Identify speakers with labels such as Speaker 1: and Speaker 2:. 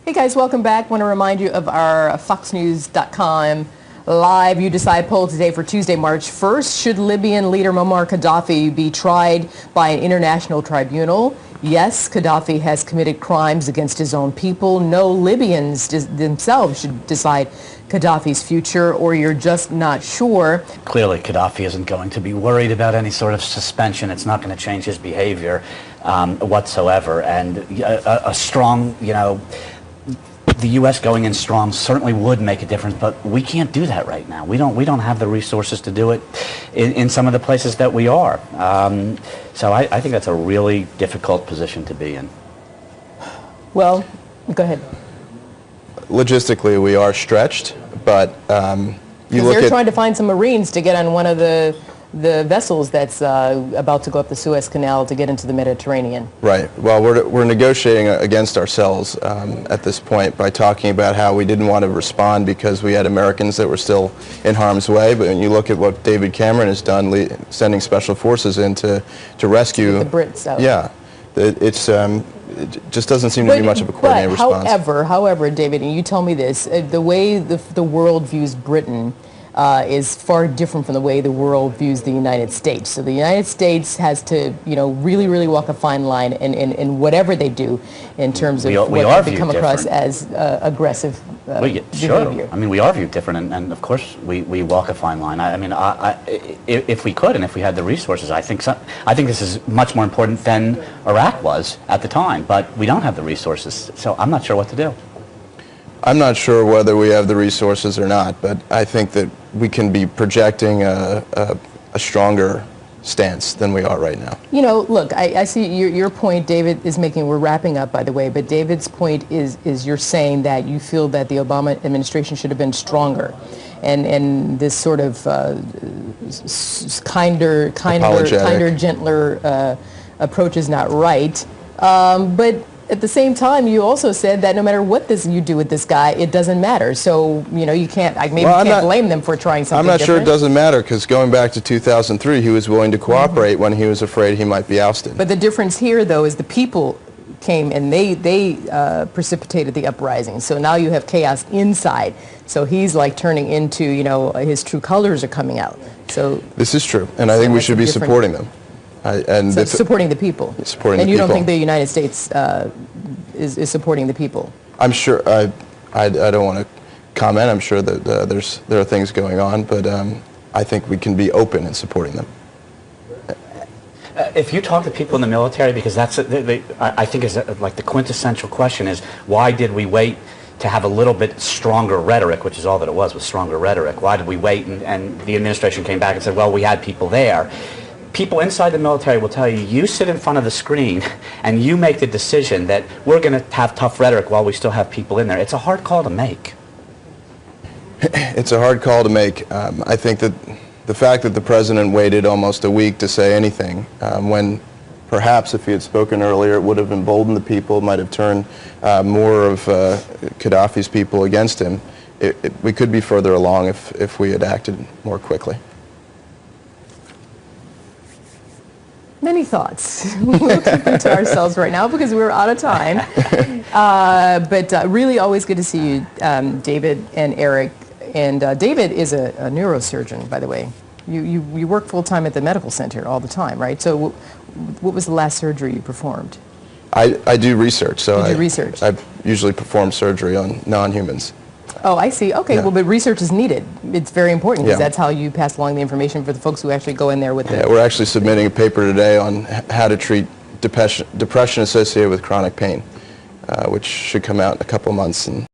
Speaker 1: Hey guys, welcome back. Want to remind you of our FoxNews.com live You Decide poll today for Tuesday, March 1st. Should Libyan leader Muammar Gaddafi be tried by an international tribunal? Yes, Gaddafi has committed crimes against his own people. No, Libyans themselves should decide Gaddafi's future, or you're just not sure.
Speaker 2: Clearly, Gaddafi isn't going to be worried about any sort of suspension. It's not going to change his behavior whatsoever. And a strong, the U.S. going in strong certainly would make a difference, but we can't do that right now. We don't have the resources to do it in some of the places that we are. So I think that's a really difficult position to be in.
Speaker 1: Well, go ahead.
Speaker 3: Logistically, we are stretched, but
Speaker 1: they're trying to find some Marines to get on one of the vessels that's about to go up the Suez Canal to get into the Mediterranean.
Speaker 3: Right. Well, we're negotiating against ourselves at this point by talking about how we didn't want to respond because we had Americans that were still in harm's way. But when you look at what David Cameron has done, sending special forces in to rescue
Speaker 1: the Brits out.
Speaker 3: Yeah, it just doesn't seem to be much of a coordinated response.
Speaker 1: However, David, and you tell me this, the way the world views Britain is far different from the way the world views the United States. So the United States has to, really, really walk a fine line in whatever they do in terms of what they come across as aggressive behavior.
Speaker 2: Sure. I mean, we are viewed different, and of course we walk a fine line. If we could and if we had the resources, I think this is much more important than Iraq was at the time, but we don't have the resources, so I'm not sure what to do.
Speaker 3: I'm not sure whether we have the resources or not, but I think that we can be projecting a stronger stance than we are right now.
Speaker 1: Look, I see your point David is making. We're wrapping up, by the way, but David's point is you're saying that you feel that the Obama administration should have been stronger, and this sort of kinder, gentler approach is not right. But at the same time, you also said that no matter what you do with this guy, it doesn't matter. So, you can't, can't blame them for trying something different.
Speaker 3: I'm not sure it doesn't matter, because going back to 2003, he was willing to cooperate when he was afraid he might be ousted.
Speaker 1: But the difference here, though, is the people came and they precipitated the uprising. So now you have chaos inside. So he's like turning into, his true colors are coming out. So
Speaker 3: this is true, and I think we should be supporting them.
Speaker 1: Supporting the people. And you don't think the United States is supporting the people?
Speaker 3: I'm sure. I don't want to comment. I'm sure that there are things going on, but I think we can be open in supporting them.
Speaker 2: If you talk to people in the military, because that's I think is like the quintessential question is, why did we wait to have a little bit stronger rhetoric, which is all that it was stronger rhetoric? Why did we wait? And the administration came back and said, well, we had people there. People inside the military will tell you, you sit in front of the screen and you make the decision that we're going to have tough rhetoric while we still have people in there. It's a hard call to make.
Speaker 3: It's a hard call to make. I think that the fact that the president waited almost a week to say anything, when perhaps if he had spoken earlier, it would have emboldened the people, might have turned more of Gaddafi's people against him. We could be further along if we had acted more quickly.
Speaker 1: Many thoughts. We'll keep them to ourselves right now because we're out of time. But really always good to see you, David and Eric. And David is a neurosurgeon, by the way. You work full-time at the medical center all the time, right? So what was the last surgery you performed?
Speaker 3: I do research. So
Speaker 1: you do research?
Speaker 3: I usually perform surgery on non-humans.
Speaker 1: Oh, I see. Okay,
Speaker 3: yeah.
Speaker 1: Well, but research is needed. It's very important because that's how you pass along the information for the folks who actually go in there with the...
Speaker 3: Yeah, we're actually submitting a paper today on how to treat depression associated with chronic pain, which should come out in a couple months.